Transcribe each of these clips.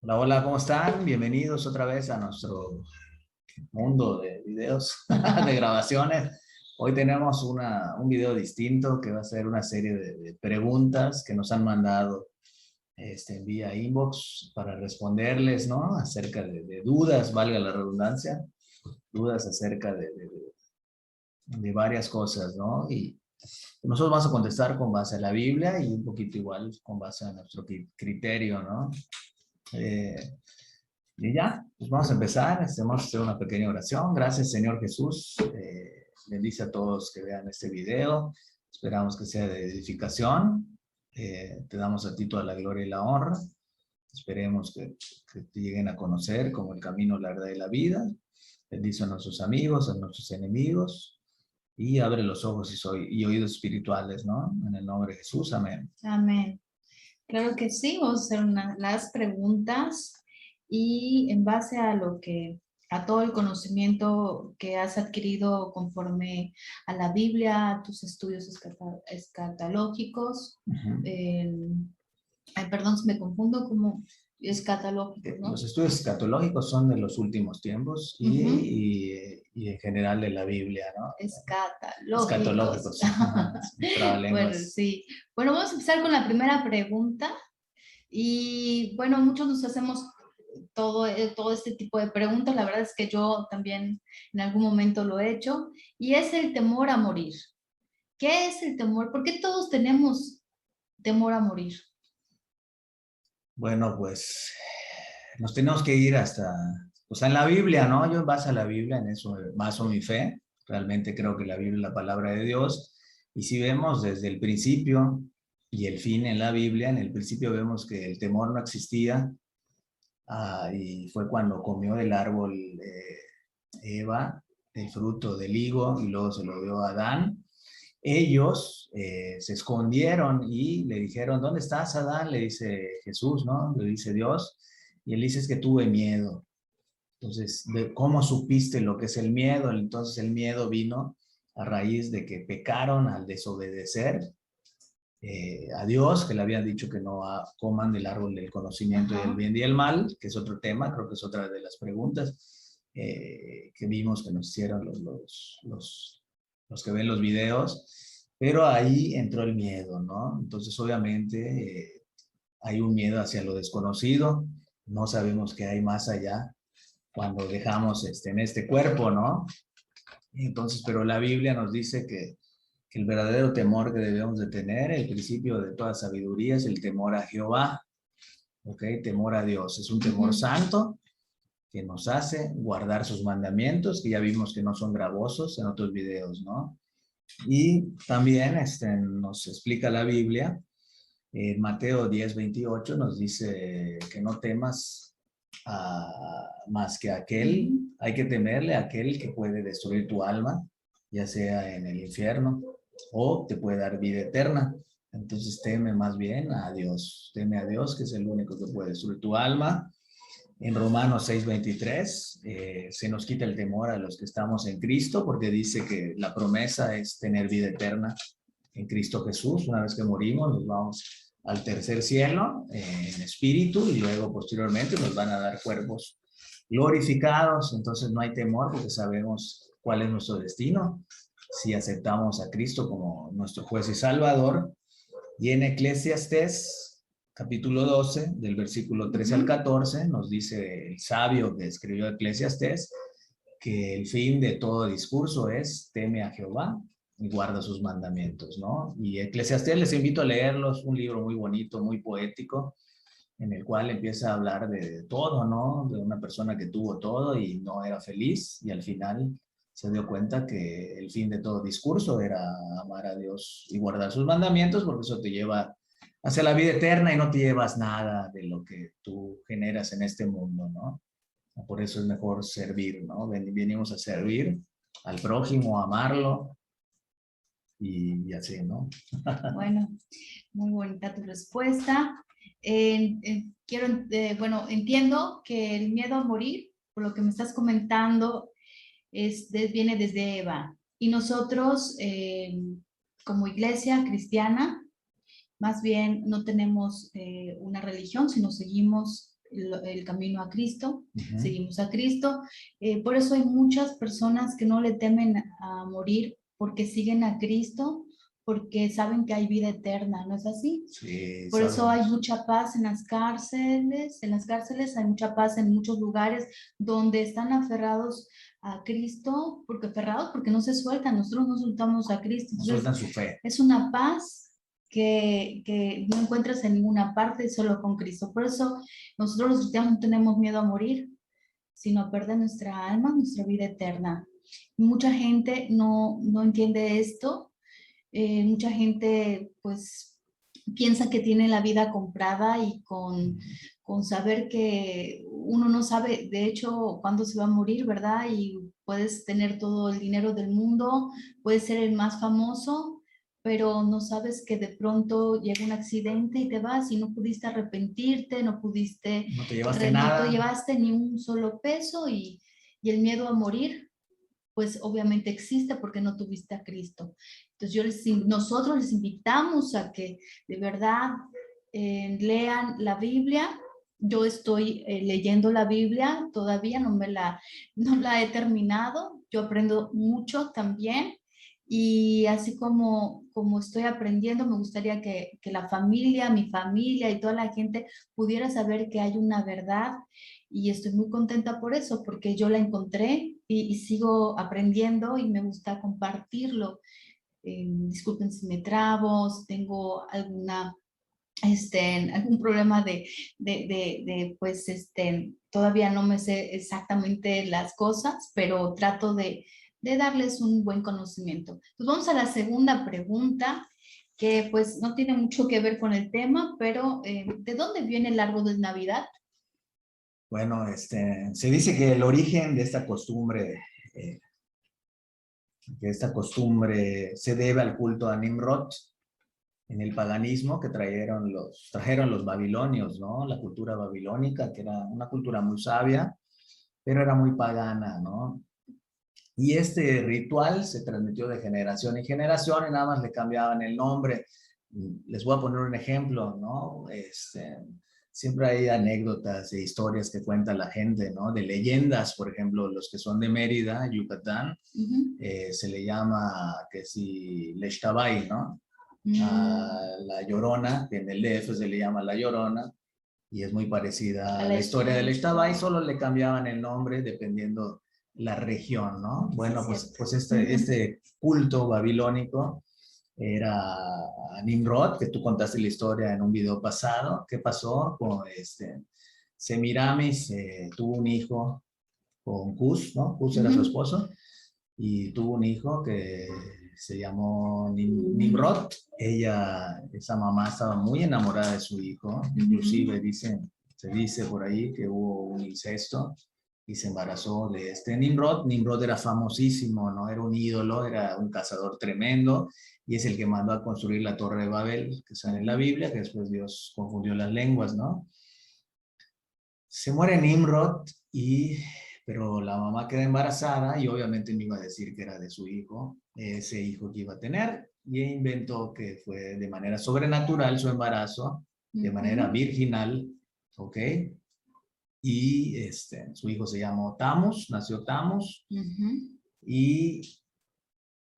Hola, hola, ¿cómo están? Bienvenidos otra vez a nuestro mundo de videos, de grabaciones. Hoy tenemos un video distinto que va a ser una serie de preguntas que nos han mandado vía inbox para responderles, ¿no? Acerca de dudas, valga la redundancia, dudas acerca de varias cosas, ¿no? Y nosotros vamos a contestar con base a la Biblia y un poquito igual con base a nuestro criterio, ¿no? Eh, Y ya, pues vamos a empezar. Vamos a hacer una pequeña oración. Gracias, Señor Jesús. Bendice a todos que vean este video. Esperamos que sea de edificación. Te damos a ti toda la gloria y la honra. Esperemos que te lleguen a conocer como el camino, la verdad y la vida. Bendice a nuestros amigos, a nuestros enemigos. Y abre los ojos y oídos espirituales, ¿no? En el nombre de Jesús. Amén. Amén. Claro que sí, vamos a hacer las preguntas y en base a todo el conocimiento que has adquirido conforme a la Biblia, a tus estudios escatológicos, Ujú. ay, perdón, si me confundo como escatológicos, ¿no? Los estudios escatológicos son de los últimos tiempos y en general de la Biblia, ¿no? Escatológicos. Escatológicos. Ajá, Bueno, trabalenguas. sí. Bueno, vamos a empezar con la primera pregunta. Y bueno, muchos nos hacemos todo este tipo de preguntas. La verdad es que yo también en algún momento lo he hecho. Y es el temor a morir. ¿Qué es el temor? ¿Por qué todos tenemos temor a morir? Bueno, pues nos tenemos que ir hasta, pues en la Biblia, ¿no? Yo en base a la Biblia, en eso baso mi fe. Realmente creo que la Biblia es la palabra de Dios. Y si vemos desde el principio y el fin en la Biblia, en el principio vemos que el temor no existía. Y fue cuando comió del árbol Eva, el fruto del higo, y luego se lo dio a Adán. Ellos se escondieron y le dijeron, ¿dónde estás, Adán? Le dice Jesús, ¿no? Le dice Dios. Y él dice, es que tuve miedo. Entonces, ¿cómo supiste lo que es el miedo? Entonces el miedo vino a raíz de que pecaron al desobedecer a Dios, que le habían dicho que no coman del árbol del conocimiento del bien y el mal, que es otro tema, creo que es otra de las preguntas que vimos que nos hicieron los que ven los videos, pero ahí entró el miedo, ¿no? Entonces, obviamente, hay un miedo hacia lo desconocido, no sabemos qué hay más allá cuando dejamos en este cuerpo, ¿no? Entonces, pero la Biblia nos dice que el verdadero temor que debemos de tener, el principio de toda sabiduría, es el temor a Jehová, ¿ok? Temor a Dios. Es un temor santo que nos hace guardar sus mandamientos, que ya vimos que no son gravosos en otros videos, ¿no? Y también nos explica la Biblia, en Mateo 10:28 nos dice que no temas más que aquel, hay que temerle a aquel que puede destruir tu alma, ya sea en el infierno o te puede dar vida eterna. Entonces teme más bien a Dios, teme a Dios que es el único que puede destruir tu alma. En Romanos 6:23 se nos quita el temor a los que estamos en Cristo porque dice que la promesa es tener vida eterna en Cristo Jesús. Una vez que morimos nos vamos al tercer cielo en espíritu y luego posteriormente nos van a dar cuerpos glorificados. Entonces no hay temor porque sabemos cuál es nuestro destino si aceptamos a Cristo como nuestro juez y salvador. Y en Eclesiastés, capítulo 12, del versículo 13 al 14, nos dice el sabio que escribió Eclesiastés que el fin de todo discurso es teme a Jehová y guarda sus mandamientos, ¿no? Y Eclesiastés les invito a leerlos, un libro muy bonito, muy poético, en el cual empieza a hablar de todo, ¿no? De una persona que tuvo todo y no era feliz y al final se dio cuenta que el fin de todo discurso era amar a Dios y guardar sus mandamientos porque eso te lleva hacia la vida eterna y no te llevas nada de lo que tú generas en este mundo, ¿no? Por eso es mejor servir, ¿no? Venimos a servir al prójimo, a amarlo y así, ¿no? Bueno, muy bonita tu respuesta. Bueno, entiendo que el miedo a morir, por lo que me estás comentando, viene desde Eva. Y nosotros, como iglesia cristiana, más bien no tenemos una religión, sino seguimos el camino a Cristo, Ujú. seguimos a Cristo. Por eso hay muchas personas que no le temen a morir porque siguen a Cristo, porque saben que hay vida eterna, ¿no es así? Sí, Por eso hay sabemos. mucha paz en las cárceles hay mucha paz en muchos lugares donde están aferrados a Cristo, porque aferrados porque no se sueltan, nosotros no soltamos a Cristo. No Entonces, sueltan su fe. es una paz que no encuentras en ninguna parte, solo con Cristo. Por eso nosotros los cristianos no tenemos miedo a morir, sino a perder nuestra alma, nuestra vida eterna. Mucha gente no entiende esto. Mucha gente pues piensa que tiene la vida comprada y con saber que uno no sabe de hecho cuándo se va a morir, ¿verdad? Y puedes tener todo el dinero del mundo, puedes ser el más famoso, pero no sabes que de pronto llega un accidente y te vas y no pudiste arrepentirte, no pudiste, No te llevaste no te nada. llevaste ni un solo peso y el miedo a morir pues obviamente existe porque no tuviste a Cristo. Entonces nosotros les invitamos a que de verdad lean la Biblia. Yo estoy leyendo la Biblia, todavía no la he terminado, yo aprendo mucho también y así como estoy aprendiendo, me gustaría que la familia, mi familia y toda la gente pudiera saber que hay una verdad y estoy muy contenta por eso, porque yo la encontré y sigo aprendiendo y me gusta compartirlo. Disculpen si me trabo, si tengo algún problema pues, todavía no me sé exactamente las cosas, pero trato de darles un buen conocimiento. Pues vamos a la segunda pregunta, que pues no tiene mucho que ver con el tema, pero ¿de dónde viene el árbol de Navidad? Bueno, se dice que el origen de esta costumbre se debe al culto a Nimrod en el paganismo que trajeron los babilonios, ¿no? La cultura babilónica, que era una cultura muy sabia, pero era muy pagana, ¿no? Y este ritual se transmitió de generación en generación y nada más le cambiaban el nombre. Les voy a poner un ejemplo, ¿no? Siempre hay anécdotas e historias que cuenta la gente, ¿no? De leyendas, por ejemplo, los que son de Mérida, Yucatán, se le llama que si Lechtabay, ¿no? A la Llorona, que en el DF se le llama la Llorona, y es muy parecida a la historia del Ixtabay, solo le cambiaban el nombre dependiendo la región, ¿no? Bueno, pues este culto babilónico era a Nimrod, que tú contaste la historia en un video pasado. ¿Qué pasó? Semiramis tuvo un hijo con Cus, ¿no? Cus era su esposo, y tuvo un hijo que se llamó Nimrod. Esa mamá estaba muy enamorada de su hijo, inclusive se dice por ahí que hubo un incesto y se embarazó de este Nimrod. Nimrod era famosísimo, ¿no? Era un ídolo, era un cazador tremendo y es el que mandó a construir la Torre de Babel, que sale en la Biblia, que después Dios confundió las lenguas, ¿no? Se muere Nimrod, pero la mamá queda embarazada y obviamente me iba a decir que era de su hijo, ese hijo que iba a tener, y inventó que fue de manera sobrenatural su embarazo, de manera virginal, ¿ok? Y su hijo se llamó Tamus, nació Tamus, y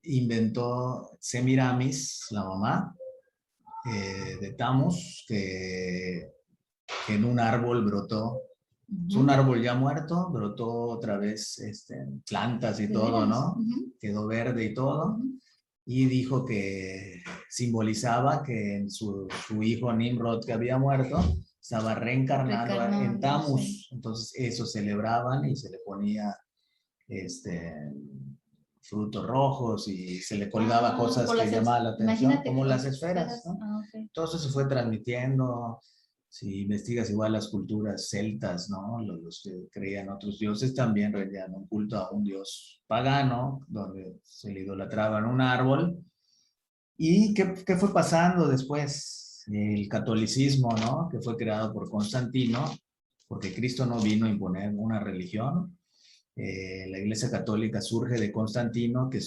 inventó Semiramis, la mamá de Tamus, que en un árbol brotó. Es un árbol ya muerto, brotó otra vez plantas y todo, ¿no? Quedó verde y todo. Y dijo que simbolizaba que su hijo Nimrod, que había muerto, estaba reencarnado en Tamus. Sí. Entonces eso celebraban y se le ponía frutos rojos y se le colgaba cosas que llamaban la atención, como las esferas, ¿no? Okay. Entonces se fue transmitiendo. Si investigas igual las culturas celtas, ¿no? Los que creían otros dioses también rendían un culto a un dios pagano, donde se le idolatraba en un árbol. ¿Y qué fue pasando después? El catolicismo, ¿no? Que fue creado por Constantino, porque Cristo no vino a imponer una religión. La Iglesia Católica surge de Constantino, que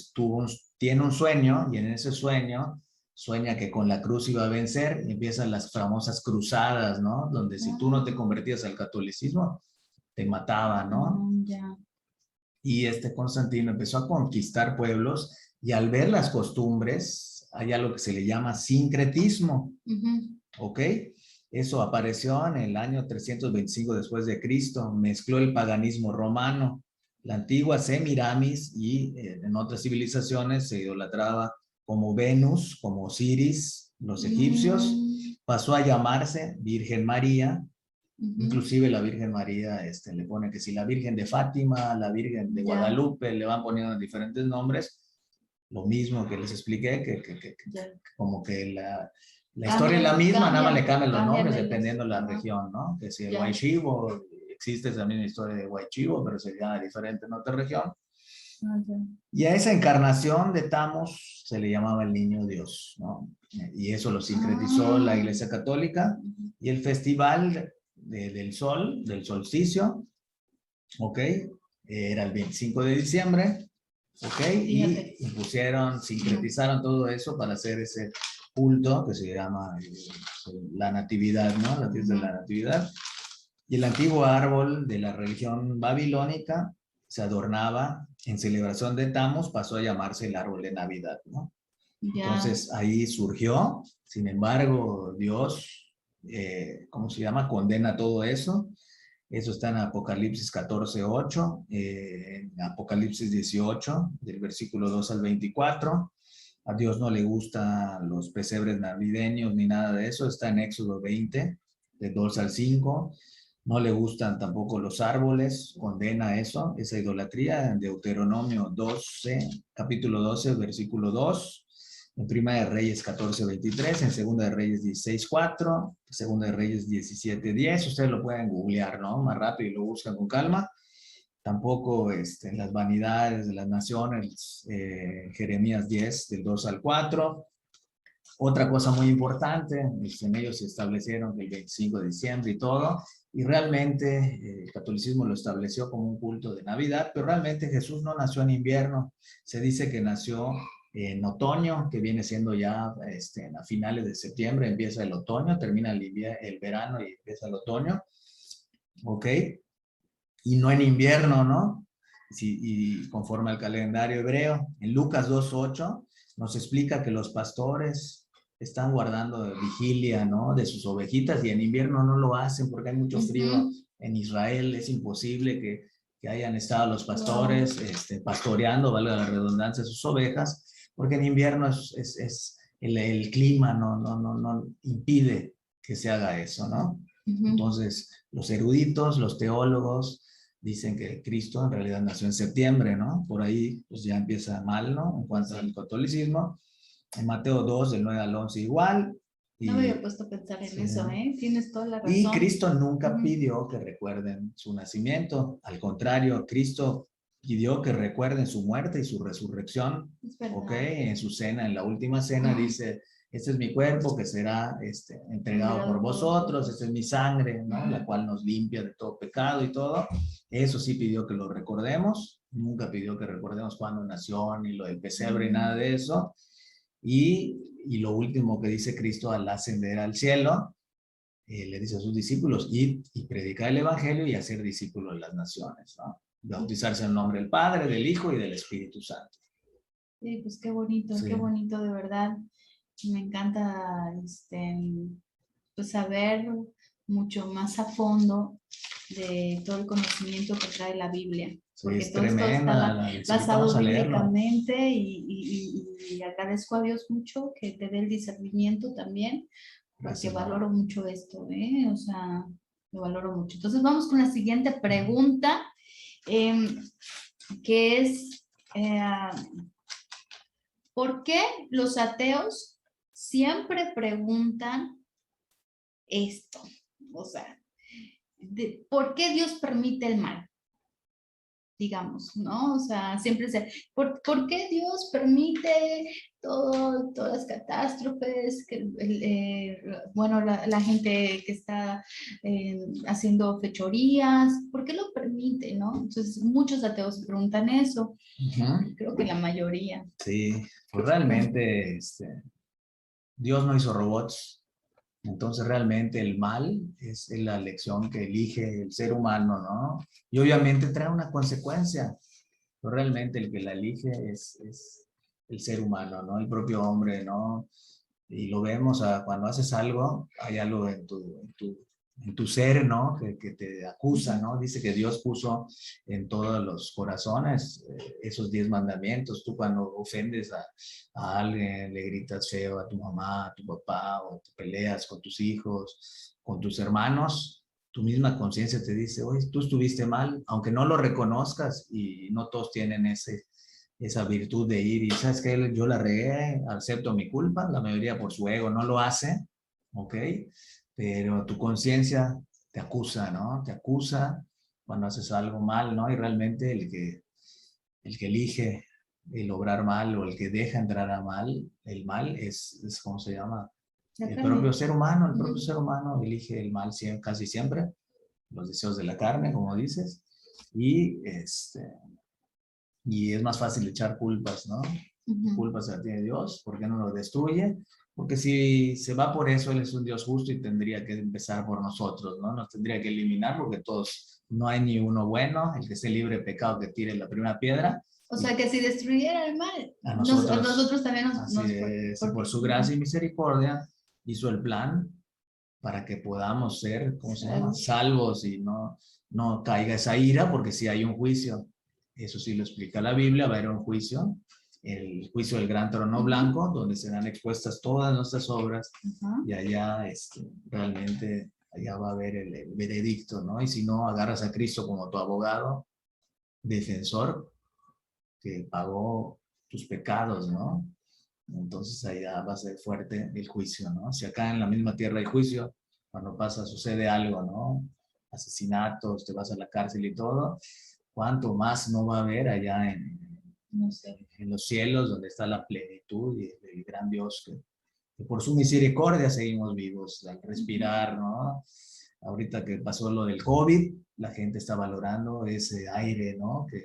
tiene un sueño, y en ese sueño sueña que con la cruz iba a vencer y empiezan las famosas cruzadas, ¿no? Donde si tú no te convertías al catolicismo, te mataban, ¿no? Ya. Y Constantino empezó a conquistar pueblos y al ver las costumbres, hay algo que se le llama sincretismo, ¿ok? Eso apareció en el año 325 después de Cristo, mezcló el paganismo romano, la antigua Semiramis y en otras civilizaciones se idolatraba como Venus, como Osiris, los egipcios, pasó a llamarse Virgen María. Inclusive la Virgen María le pone que si la Virgen de Fátima, la Virgen de Guadalupe, le van poniendo diferentes nombres. Lo mismo que les expliqué, que como que la historia es la misma, nada más le cambian los nombres dependiendo de la región, ¿no? Que si el Huaychivo, existe también la historia de Huaychivo, pero se llama diferente en otra región. Y a esa encarnación de Tammuz se le llamaba el niño Dios, ¿no? Y eso lo sincretizó la Iglesia Católica. Y el festival del sol, del solsticio, ¿ok? Era el 25 de diciembre, ¿ok? Y impusieron, sincretizaron todo eso para hacer ese culto que se llama la Natividad, ¿no? La fiesta de la Natividad. Y el antiguo árbol de la religión babilónica se adornaba en celebración de Tammuz, pasó a llamarse el árbol de Navidad, ¿no? Entonces ahí surgió, sin embargo, Dios, ¿cómo se llama? Condena todo eso. Eso está en Apocalipsis 14:8, en Apocalipsis 18, del versículo 2 al 24. A Dios no le gustan los pesebres navideños ni nada de eso. Está en Éxodo 20, de 2 al 5. No le gustan tampoco los árboles, condena eso, esa idolatría, en Deuteronomio 12, capítulo 12, versículo 2, en Primera de Reyes 14:23, en Segunda de Reyes 16:4, Segunda de Reyes 17:10, ustedes lo pueden googlear, ¿no? Más rápido y lo buscan con calma. Tampoco en las vanidades de las naciones, Jeremías 10, del 2 al 4. Otra cosa muy importante, en ellos se establecieron el 25 de diciembre y todo, y realmente el catolicismo lo estableció como un culto de Navidad, pero realmente Jesús no nació en invierno, se dice que nació en otoño, que viene siendo ya a finales de septiembre, empieza el otoño, termina el verano y empieza el otoño, ¿ok? Y no en invierno, ¿no? Sí, y conforme al calendario hebreo, en Lucas 2:8 nos explica que los pastores están guardando vigilia, ¿no? De sus ovejitas y en invierno no lo hacen porque hay mucho frío en Israel, es imposible que hayan estado los pastores pastoreando, valga la redundancia, sus ovejas, porque en invierno es el clima no impide que se haga eso, ¿no? Entonces, los eruditos, los teólogos, dicen que Cristo en realidad nació en septiembre, ¿no? Por ahí pues ya empieza mal, ¿no? En cuanto al catolicismo. En Mateo 2, del 9 al 11 igual. No me había puesto a pensar en eso, ¿eh? Tienes toda la razón. Y Cristo nunca pidió que recuerden su nacimiento. Al contrario, Cristo pidió que recuerden su muerte y su resurrección. ¿Ok? En su cena, en la última cena, dice, este es mi cuerpo que será entregado por vosotros, esta es mi sangre, ¿no? La cual nos limpia de todo pecado y todo. Eso sí pidió que lo recordemos. Nunca pidió que recordemos cuándo nació, ni lo del pesebre, nada de eso. Y lo último que dice Cristo al ascender al cielo, le dice a sus discípulos, ir y predicar el evangelio y hacer discípulos de las naciones, ¿no? Bautizarse en nombre del Padre, del Hijo y del Espíritu Santo. Sí, pues qué bonito de verdad. Me encanta pues saber mucho más a fondo de todo el conocimiento que trae la Biblia. Porque es todo esto tremenda, está basado bíblicamente y agradezco a Dios mucho que te dé el discernimiento tamén, porque valoro mucho esto, ¿eh? O sea, lo valoro mucho. Entonces vamos con la siguiente pregunta, que es, ¿por qué los ateos siempre preguntan esto? O sea, ¿por qué Dios permite el mal? Digamos, ¿no? O sea, siempre ¿por qué Dios permite todas las catástrofes? Bueno, la gente que está haciendo fechorías, ¿por qué lo permite, no? Entonces, muchos ateos se preguntan eso. Creo que la mayoría. Sí, pues realmente, Dios no hizo robots. Entonces realmente el mal es la elección que elige el ser humano, ¿no? Y obviamente trae una consecuencia, pero realmente el que la elige es el ser humano, ¿no? El propio hombre, ¿no? Y lo vemos cuando haces algo, hay algo en tu ser, ¿no? Que te acusa, ¿no? Dice que Dios puso en todos los corazones esos 10 mandamientos. Tú cuando ofendes a alguien, le gritas feo a tu mamá, a tu papá, o te peleas con tus hijos, con tus hermanos, tu misma conciencia te dice, oye, tú estuviste mal, aunque no lo reconozcas, y no todos tienen esa virtud de ir y, ¿sabes qué? Yo la regué, acepto mi culpa, la mayoría por su ego no lo hace, ¿ok? Pero tu conciencia te acusa, ¿no? Te acusa cuando haces algo mal, ¿no? Y realmente el que elige el obrar mal o el que deja entrar a mal, el mal es ¿cómo se llama? El propio ser humano, el propio ser humano elige el mal casi siempre, los deseos de la carne, como dices, y es más fácil echar culpas, ¿no? Culpas a ti de Dios, ¿por qué no lo destruye? Porque si se va por eso, Él es un Dios justo y tendría que empezar por nosotros, ¿no? Nos tendría que eliminar porque todos, no hay ni uno bueno, el que esté libre de pecado que tire la primera piedra. O sea, que si destruyera el mal, A nosotros también por su gracia y misericordia, hizo el plan para que podamos ser, ¿cómo se llama? Salvos y no caiga esa ira, porque si hay un juicio, eso sí lo explica la Biblia, va a haber un juicio, el juicio del gran trono blanco, donde serán expuestas todas nuestras obras, y allá realmente allá va a haber el veredicto, ¿no? Y si no, agarras a Cristo como tu abogado, defensor, que pagó tus pecados, ¿no? Entonces allá va a ser fuerte el juicio, ¿no? Si acá en la misma tierra hay juicio, cuando sucede algo, ¿no? Asesinatos, te vas a la cárcel y todo, ¿cuánto más no va a haber allá no sé, en los cielos, donde está la plenitud y el gran Dios que por su misericordia seguimos vivos, al respirar, ¿no? Ahorita que pasó lo del COVID, la gente está valorando ese aire, ¿no? Que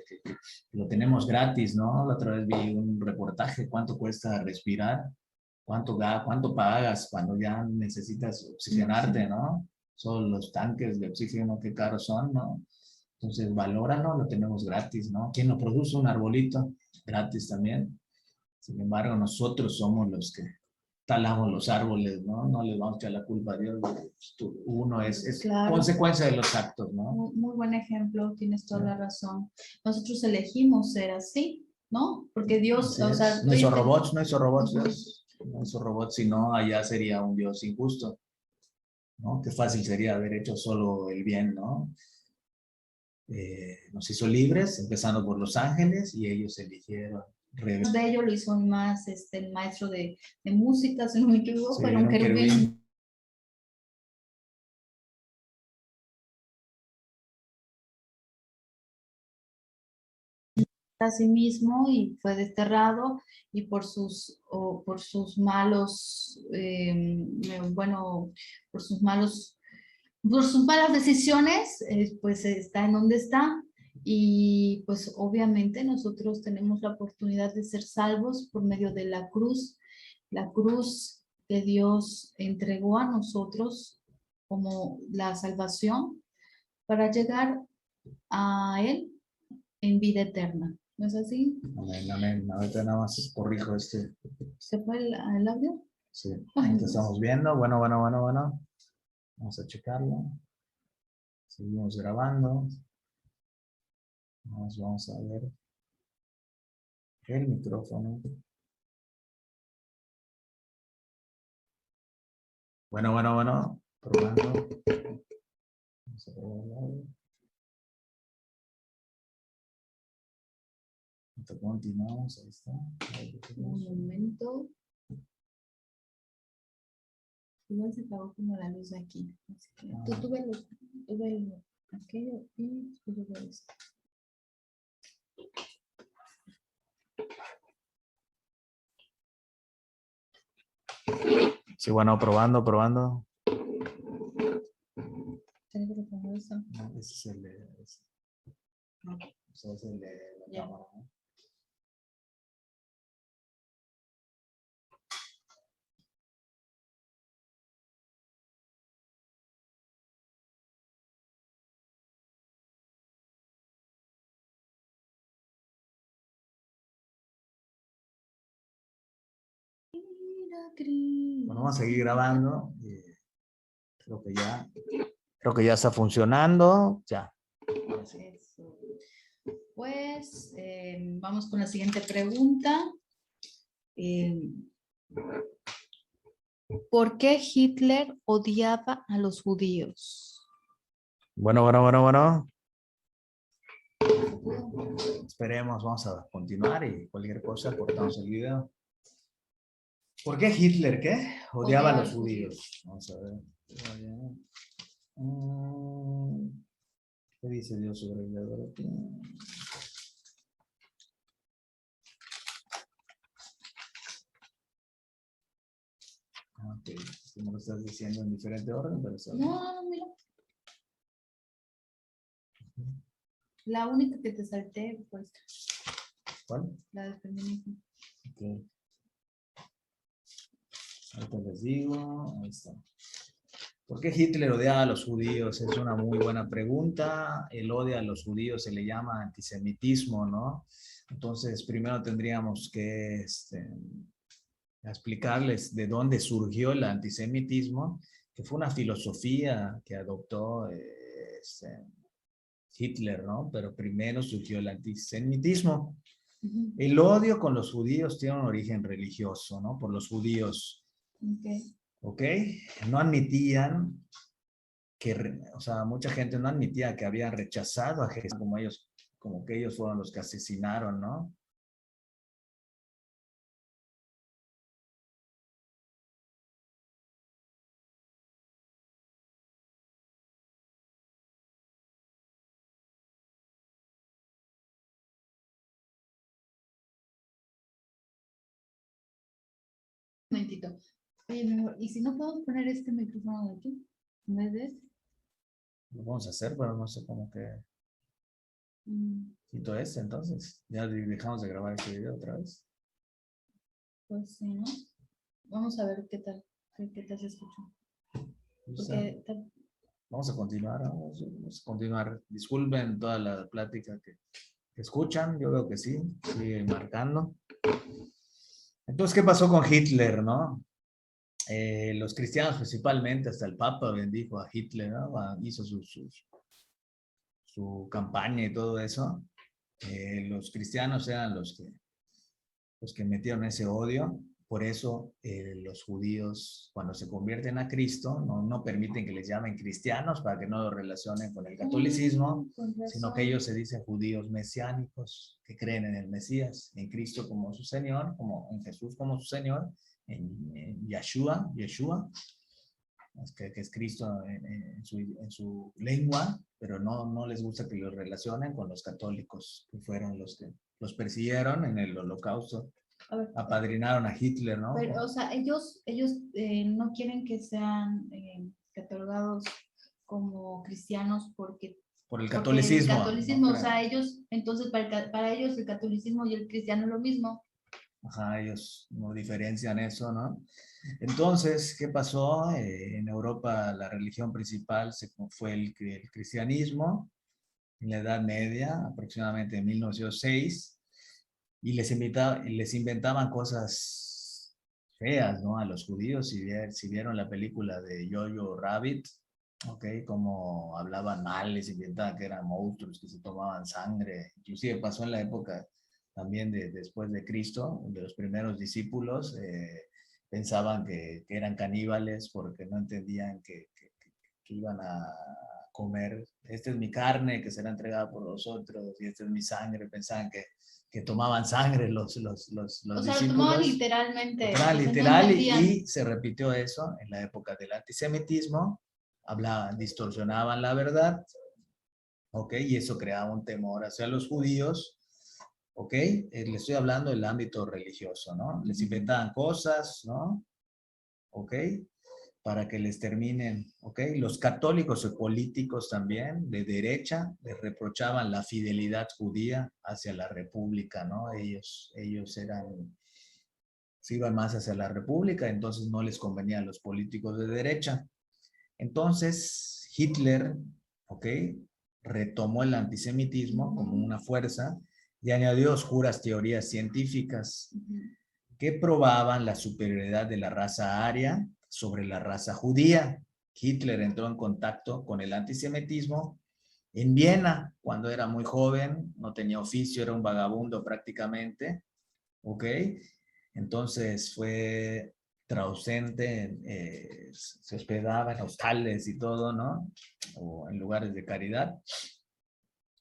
lo tenemos gratis, ¿no? La otra vez vi un reportaje, cuánto cuesta respirar, cuánto pagas cuando ya necesitas oxigenarte, ¿no? Son los tanques de oxígeno, qué caros son, ¿no? Entonces, valóralo, lo tenemos gratis, ¿no? ¿Quién lo produce? Un arbolito, gratis también. Sin embargo, nosotros somos los que talamos los árboles, ¿no? No les vamos a echar la culpa a Dios. Uno es claro, consecuencia de los actos, ¿no? muy buen ejemplo, tienes toda la razón. Nosotros elegimos ser así, ¿no? Porque Dios, o sea, no hizo robots, no hizo robots, Dios. No hizo robots, sino allá sería un Dios injusto, ¿no? Qué fácil sería haber hecho solo el bien, ¿no? Nos hizo libres, empezando por los ángeles, y ellos eligieron de ello lo hizo más el maestro de música, si no me equivoco, era un querubín. A sí mismo y fue desterrado, y por sus malos, bueno, por sus malos, por sus malas decisiones, pues está en donde está. Y pues obviamente nosotros tenemos la oportunidad de ser salvos por medio de la cruz que Dios entregó a nosotros como la salvación para llegar a Él en vida eterna. ¿No es así? Amén, amén. Ahorita nada más corrijo ¿Se fue el audio? Sí, ahorita estamos viendo. Bueno. Vamos a checarlo. Seguimos grabando. Vamos a ver el micrófono. Bueno. Probando. Vamos a probar el audio. Continuamos. Ahí está. Un momento. Igual se apagó como la luz de aquí. Así que tuve aquello y después yo veo esto. Sí, bueno, probando. ¿Tengo que poner eso? No, ese es el de... Ese es el de la cámara, ¿no? Bueno, vamos a seguir grabando. Creo que ya está funcionando. Ya. Eso. Pues vamos con la siguiente pregunta. ¿Por qué Hitler odiaba a los judíos? Bueno. Esperemos, vamos a continuar y cualquier cosa cortamos el video. ¿Por qué Hitler odiaba a los judíos? Vamos a ver. ¿Qué dice Dios sobre el adorativo? Ok, como lo estás diciendo en diferente orden, pero está bien. No, mira. La única que te salté, pues, ¿Cuál? la del feminismo. Ok. Ahorita les digo, ahí está. ¿Por qué Hitler odiaba a los judíos? Es una muy buena pregunta. El odio a los judíos se le llama antisemitismo, ¿no? Entonces, primero tendríamos que explicarles de dónde surgió el antisemitismo, que fue una filosofía que adoptó Hitler, ¿no? Pero primero surgió el antisemitismo. El odio con los judíos tiene un origen religioso, ¿no? Por los judíos. ¿Ok? No admitían o sea, mucha gente no admitía que habían rechazado a Jesús como que ellos fueron los que asesinaron, ¿no? Un momentito. Oye, mejor, ¿y si no podemos poner este micrófono de aquí? ¿En vez de este? Lo vamos a hacer, pero no sé cómo que quito entonces. Ya dejamos de grabar este video otra vez. Pues sí, ¿no? Vamos a ver qué tal se escucha. Porque Vamos a continuar, vamos a continuar. Disculpen toda la plática que escuchan, yo veo que sí, sigue marcando. Entonces, ¿qué pasó con Hitler, no? Los cristianos principalmente, hasta el Papa bendijo a Hitler, ¿no? Hizo su campaña y todo eso. Los cristianos eran los que metieron ese odio. Por eso los judíos, cuando se convierten a Cristo, no permiten que les llamen cristianos para que no lo relacionen con el catolicismo, sino que ellos se dicen judíos mesiánicos, que creen en el Mesías, en Cristo como su Señor, como en Jesús como su Señor, en Yeshua, que es Cristo en su lengua, pero no les gusta que los relacionen con los católicos, que fueron los que los persiguieron en el Holocausto. Apadrinaron a Hitler, ¿no? Pero, o sea, ellos no quieren que sean catalogados como cristianos por el catolicismo. El catolicismo, o sea, ellos, entonces para ellos el catolicismo y el cristiano es lo mismo. Ajá, ellos no diferencian eso, ¿no? Entonces, ¿qué pasó? En Europa la religión principal fue el cristianismo, en la Edad Media, aproximadamente en 1906, y les inventaban cosas feas, ¿no? A los judíos, si vieron la película de Jojo Rabbit, ¿ok? Como hablaban mal, les inventaban que eran monstruos, que se tomaban sangre, inclusive pasó en la época también después de Cristo, de los primeros discípulos, pensaban que eran caníbales porque no entendían que iban a comer, esta es mi carne que será entregada por los otros y esta es mi sangre, pensaban que tomaban sangre los O discípulos. sea, lo tomaban literalmente. Literal, y se repitió eso en la época del antisemitismo, distorsionaban la verdad, ¿ok? Y eso creaba un temor hacia los judíos, ¿ok? Le estoy hablando del ámbito religioso, ¿no? Les inventaban cosas, ¿no? ¿Ok? Para que les terminen, ¿ok? Los católicos y políticos también, de derecha, les reprochaban la fidelidad judía hacia la república, ¿no? Ellos se iban más hacia la república, entonces no les convenía a los políticos de derecha. Entonces, Hitler, ¿ok? Retomó el antisemitismo como una fuerza y añadió oscuras teorías científicas. que probaban la superioridad de la raza aria sobre la raza judía. Hitler entró en contacto con el antisemitismo en Viena cuando era muy joven, no tenía oficio, era un vagabundo prácticamente, ¿ok? Entonces fue traducente, se hospedaba en hostales y todo, ¿no? O en lugares de caridad,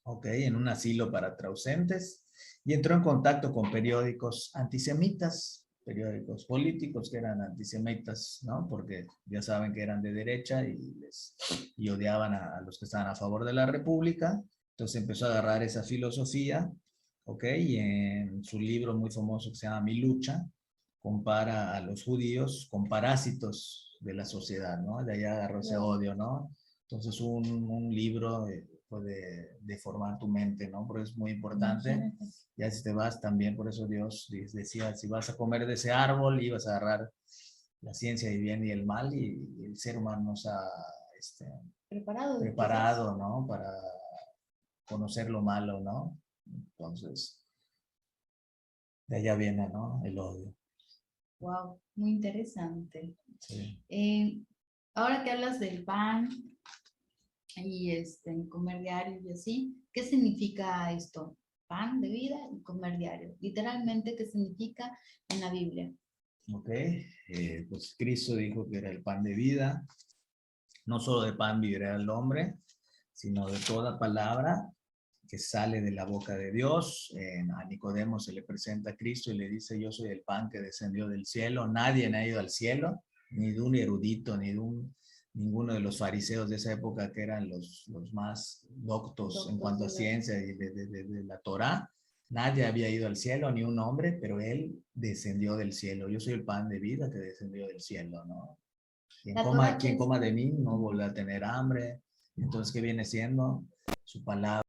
¿ok? En un asilo para traducentes, y entró en contacto con periódicos antisemitas, periódicos políticos que eran antisemitas, ¿no? Porque ya saben que eran de derecha y odiaban a los que estaban a favor de la República. Entonces empezó a agarrar esa filosofía, ¿ok? Y en su libro muy famoso que se llama Mi lucha, compara a los judíos con parásitos de la sociedad, ¿no? De allá agarró ese odio, ¿no? Entonces un libro puede deformar tu mente, ¿no? Pero es muy importante. Ya si te vas también, por eso Dios decía, si vas a comer de ese árbol, ibas a agarrar la ciencia del bien y el mal, y el ser humano está preparado, ¿no? Para conocer lo malo, ¿no? Entonces, de allá viene, ¿no? El odio. Wow, muy interesante. Sí. Ahora que hablas del pan y comer diario y así, ¿qué significa esto? Pan de vida y comer diario. Literalmente, ¿qué significa en la Biblia? Ok, pues Cristo dijo que era el pan de vida. No solo de pan vivirá el hombre, sino de toda palabra que sale de la boca de Dios. A Nicodemo se le presenta a Cristo y le dice, yo soy el pan que descendió del cielo. Nadie ha ido al cielo, ni de un erudito, ni de ninguno de los fariseos de esa época, que eran los más doctos en cuanto a ciencia y de la Torá. Nadie había ido al cielo, ni un hombre, pero él descendió del cielo. Yo soy el pan de vida que descendió del cielo, ¿no? Quien coma de mí no volverá a tener hambre. Entonces, ¿qué viene siendo? Su palabra